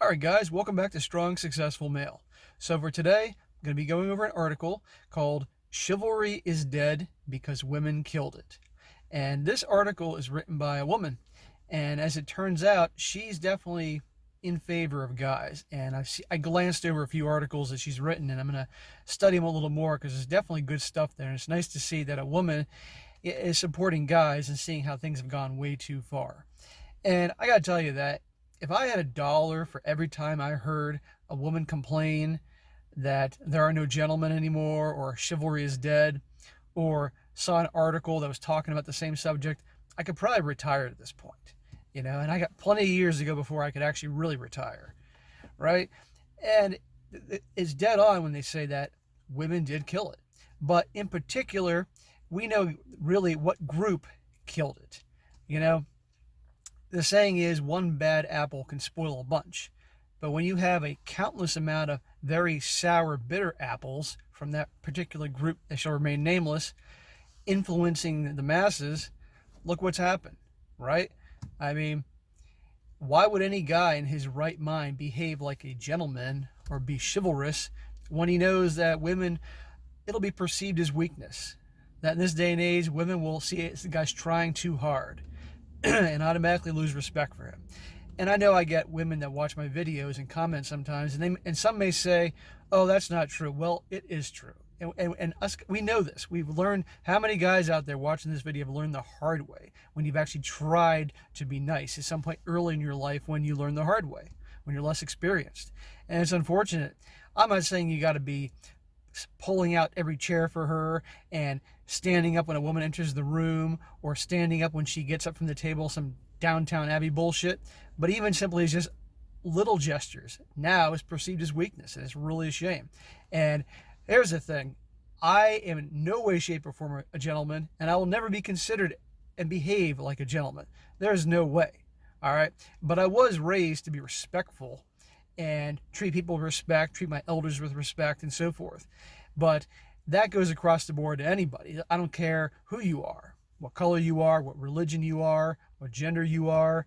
All right, guys, welcome back to Strong Successful Male. So, for today, I'm going to be going over an article called Chivalry is Dead Because Women Killed It. And this article is written by a woman. And as it turns out, she's definitely in favor of guys. And I glanced over a few articles that she's written, and I'm going to study them a little more because there's definitely good stuff there. And it's nice to see that a woman is supporting guys and seeing how things have gone way too far. And I got to tell you that if I had $1 for every time I heard a woman complain that there are no gentlemen anymore, or chivalry is dead, or saw an article that was talking about the same subject, I could probably retire at this point. And I got plenty of years to go before I could actually really retire, right? And it's dead on when they say that women did kill it. But in particular, we know really what group killed it. You know, the saying is one bad apple can spoil a bunch. But when you have a countless amount of very sour, bitter apples from that particular group that shall remain nameless, influencing the masses, look what's happened, right? I mean, why would any guy in his right mind behave like a gentleman or be chivalrous when he knows that women, it'll be perceived as weakness? That in this day and age, women will see it as the guy's trying too hard and automatically lose respect for him. And I know I get women that watch my videos and comment sometimes, and some may say, "Oh, that's not true." Well, it is true, and us, we know this. We've learned. How many guys out there watching this video have learned the hard way when you've actually tried to be nice at some point early in your life, when you learn the hard way, when you're less experienced. And it's unfortunate. I'm not saying you got to be pulling out every chair for her and standing up when a woman enters the room, or standing up when she gets up from the table, some Downtown Abbey bullshit. But even simply as just little gestures now is perceived as weakness, and it's really a shame. And here's the thing: I am in no way, shape, or form a gentleman, and I will never be considered and behave like a gentleman. There's no way. All right. But I was raised to be respectful and treat people with respect, treat my elders with respect, and so forth. But that goes across the board to anybody. I don't care who you are, what color you are, what religion you are, what gender you are,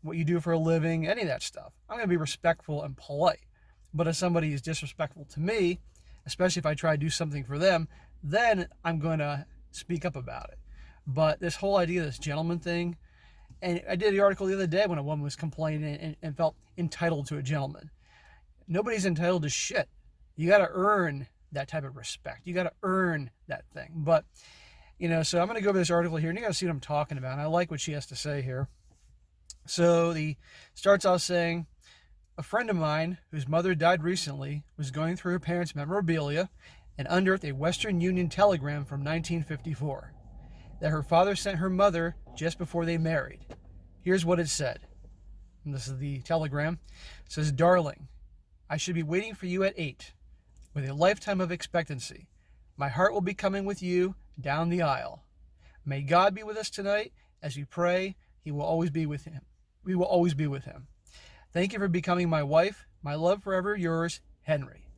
what you do for a living, any of that stuff. I'm going to be respectful and polite. But if somebody is disrespectful to me, especially if I try to do something for them, then I'm going to speak up about it. But this whole idea of this gentleman thing, and I did the article the other day when a woman was complaining and felt entitled to a gentleman. Nobody's entitled to shit. You got to earn that type of respect. You got to earn that thing. But, so I'm going to go over this article here, and you got to see what I'm talking about. And I like what she has to say here. So the starts off saying, a friend of mine whose mother died recently was going through her parents' memorabilia and unearthed a Western Union telegram from 1954 that her father sent her mother just before they married. Here's what it said. And this is the telegram. It says, "Darling, I should be waiting for you at 8 with a lifetime of expectancy. My heart will be coming with you down the aisle. May God be with us tonight as we pray. He will always be with him. We will always be with him. Thank you for becoming my wife. My love forever yours, Henry."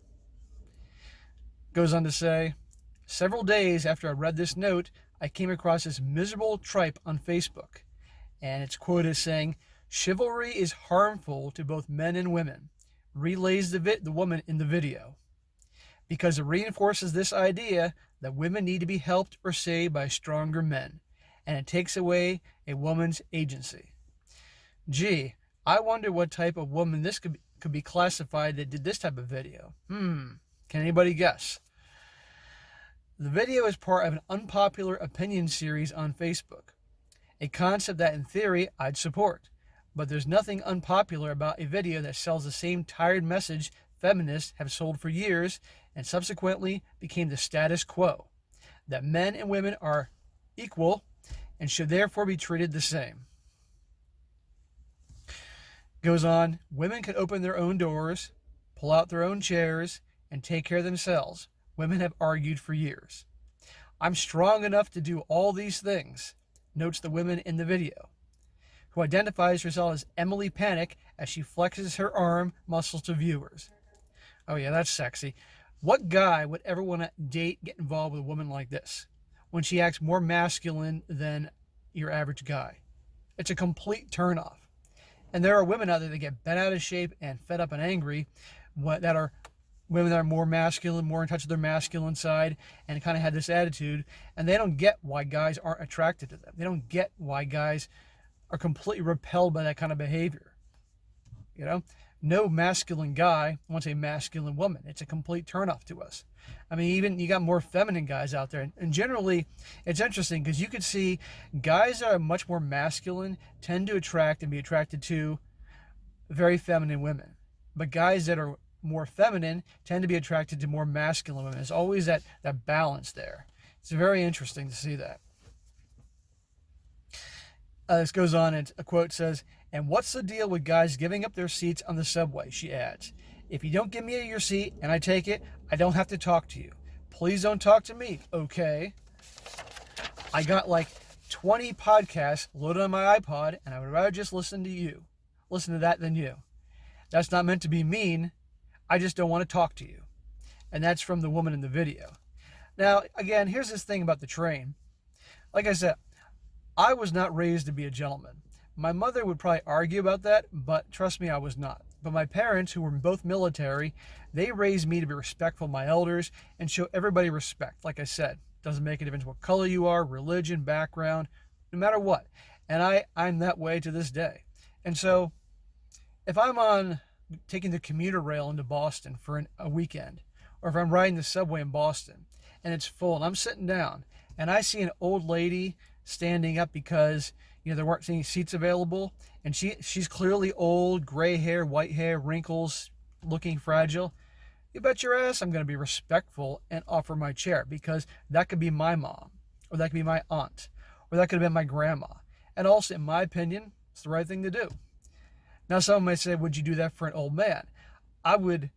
Goes on to say, "Several days after I read this note, I came across this miserable tripe on Facebook, and it's quoted as saying, 'Chivalry is harmful to both men and women,' relays the woman in the video, because it reinforces this idea that women need to be helped or saved by stronger men, and it takes away a woman's agency. Gee, I wonder what type of woman this could be classified that did this type of video. Can anybody guess? The video is part of an unpopular opinion series on Facebook, a concept that in theory I'd support, but there's nothing unpopular about a video that sells the same tired message feminists have sold for years and subsequently became the status quo, that men and women are equal and should therefore be treated the same." Goes on, "Women can open their own doors, pull out their own chairs, and take care of themselves. Women have argued for years. I'm strong enough to do all these things," notes the woman in the video, who identifies herself as Emily Panic as she flexes her arm muscles to viewers. Oh yeah, that's sexy. What guy would ever want to get involved with a woman like this when she acts more masculine than your average guy? It's a complete turnoff. And there are women out there that get bent out of shape and fed up and angry, that are women that are more masculine, more in touch with their masculine side, and kind of had this attitude, and they don't get why guys aren't attracted to them. They don't get why guys are completely repelled by that kind of behavior. You know, no masculine guy wants a masculine woman. It's a complete turnoff to us. I mean, even you got more feminine guys out there. And generally, it's interesting because you could see guys that are much more masculine tend to attract and be attracted to very feminine women. But guys that are more feminine tend to be attracted to more masculine women. There's always that balance there. It's very interesting to see that. This goes on, and a quote says, "And what's the deal with guys giving up their seats on the subway?" She adds, "If you don't give me your seat and I take it, I don't have to talk to you. Please don't talk to me, okay?" I got like 20 podcasts loaded on my iPod, and I would rather just listen to that than you. That's not meant to be mean. I just don't want to talk to you. And that's from the woman in the video. Now, again, here's this thing about the train. Like I said, I was not raised to be a gentleman. My mother would probably argue about that, but trust me, I was not. But my parents, who were both military, they raised me to be respectful of my elders and show everybody respect. Like I said, doesn't make a difference what color you are, religion, background, no matter what. And I'm that way to this day. And so if I'm taking the commuter rail into Boston for a weekend, or if I'm riding the subway in Boston and it's full and I'm sitting down and I see an old lady standing up because there weren't any seats available, and she's clearly old, gray hair, white hair, wrinkles, looking fragile, you bet your ass I'm going to be respectful and offer my chair, because that could be my mom, or that could be my aunt, or that could have been my grandma. And also, in my opinion, it's the right thing to do. Now, someone may say, would you do that for an old man? I would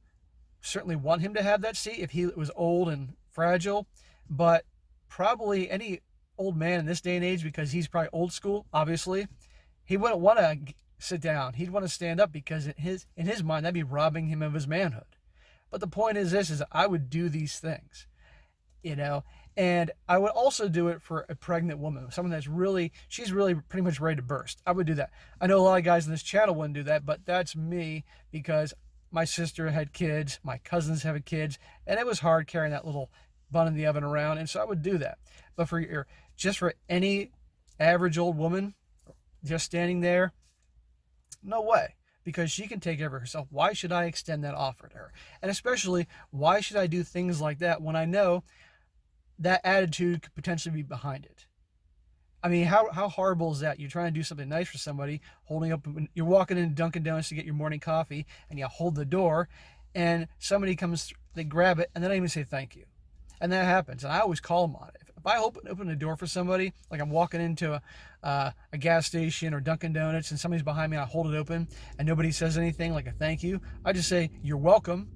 certainly want him to have that seat if he was old and fragile, but probably any old man in this day and age, because he's probably old school, obviously, he wouldn't want to sit down. He'd want to stand up, because in his mind, that'd be robbing him of his manhood. But the point is this, is I would do these things, and I would also do it for a pregnant woman, someone she's really pretty much ready to burst. I would do that. I know a lot of guys in this channel wouldn't do that, but that's me, because my sister had kids, my cousins have kids, and it was hard carrying that little bun in the oven around, and so I would do that. But just for any average old woman just standing there, no way, because she can take care of herself. Why should I extend that offer to her? And especially, why should I do things like that when I know that attitude could potentially be behind it? I mean, how horrible is that? You're trying to do something nice for somebody, you're walking into Dunkin' Donuts to get your morning coffee, and you hold the door, and somebody comes, they grab it, and they don't even say thank you. And that happens, and I always call them on it. If I open the door for somebody, like I'm walking into a gas station or Dunkin' Donuts, and somebody's behind me, and I hold it open, and nobody says anything like a thank you, I just say, "You're welcome,"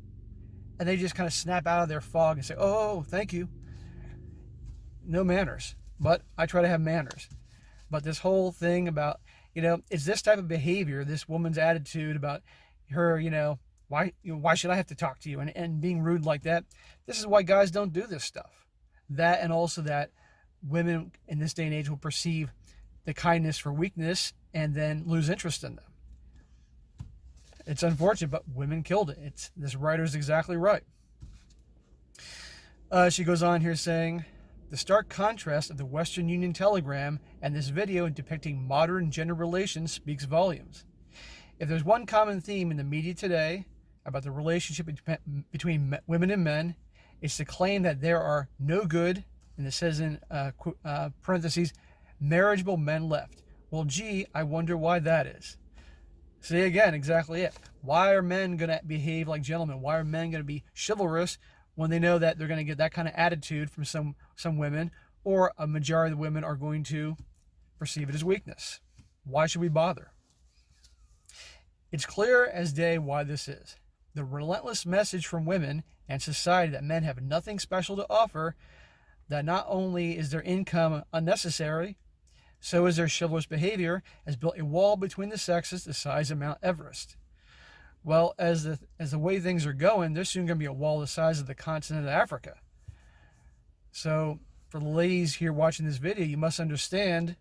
and they just kind of snap out of their fog and say, "Oh, thank you." No manners, but I try to have manners. But this whole thing about, it's this type of behavior, this woman's attitude about her, why should I have to talk to you, and being rude like that. This is why guys don't do this stuff. That, and also that women in this day and age will perceive the kindness for weakness and then lose interest in them. It's unfortunate, but women killed it. This writer's exactly right. She goes on here saying, "The stark contrast of the Western Union telegram and this video depicting modern gender relations speaks volumes. If there's one common theme in the media today about the relationship between women and men, it's the claim that there are no good, and it says in parentheses, marriageable men left. Well, gee, I wonder why that is." See, again, exactly it. Why are men going to behave like gentlemen? Why are men going to be chivalrous when they know that they're going to get that kind of attitude from some women, or a majority of the women are going to perceive it as weakness? Why should we bother? It's clear as day why this is. The relentless message from women and society that men have nothing special to offer, that not only is their income unnecessary, so is their chivalrous behavior, has built a wall between the sexes the size of Mount Everest. Well, as the way things are going, there's soon going to be a wall the size of the continent of Africa. So for the ladies here watching this video, you must understand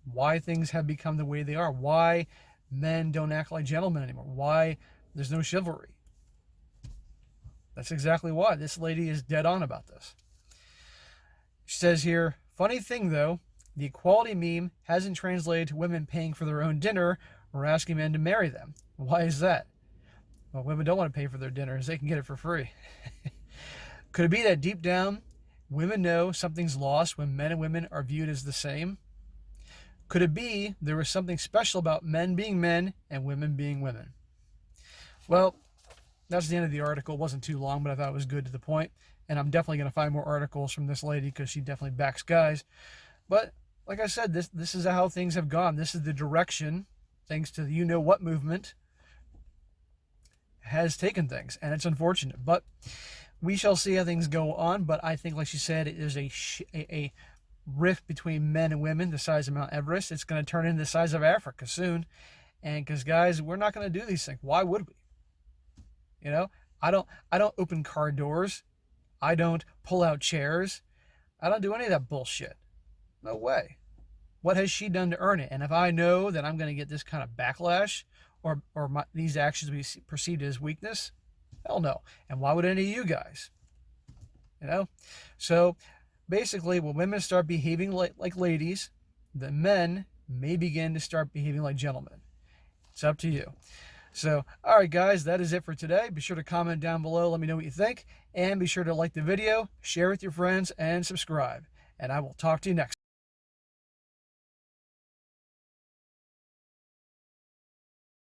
why things have become the way they are, why men don't act like gentlemen anymore, why there's no chivalry. That's exactly why. This lady is dead on about this. She says here, funny thing though, the equality meme hasn't translated to women paying for their own dinner or asking men to marry them. Why is that? Well, women don't want to pay for their dinners. They can get it for free. Could it be that deep down, women know something's lost when men and women are viewed as the same? Could it be there was something special about men being men and women being women? Well, that's the end of the article. It wasn't too long, but I thought it was good to the point. And I'm definitely going to find more articles from this lady because she definitely backs guys. But like I said, this is how things have gone. This is the direction, thanks to the you-know-what movement, has taken things. And it's unfortunate. But we shall see how things go on. But I think, like she said, it is a rift between men and women the size of Mount Everest. It's going to turn into the size of Africa soon. And because, guys, we're not going to do these things. Why would we? You know, I don't open car doors. I don't pull out chairs. I don't do any of that bullshit. No way. What has she done to earn it? And if I know that I'm going to get this kind of backlash or these actions be perceived as weakness, hell no. And why would any of you guys? You know? So basically, when women start behaving like ladies, the men may begin to start behaving like gentlemen. It's up to you. So, all right, guys, that is it for today. Be sure to comment down below. Let me know what you think. And be sure to like the video, share with your friends, and subscribe. And I will talk to you next time.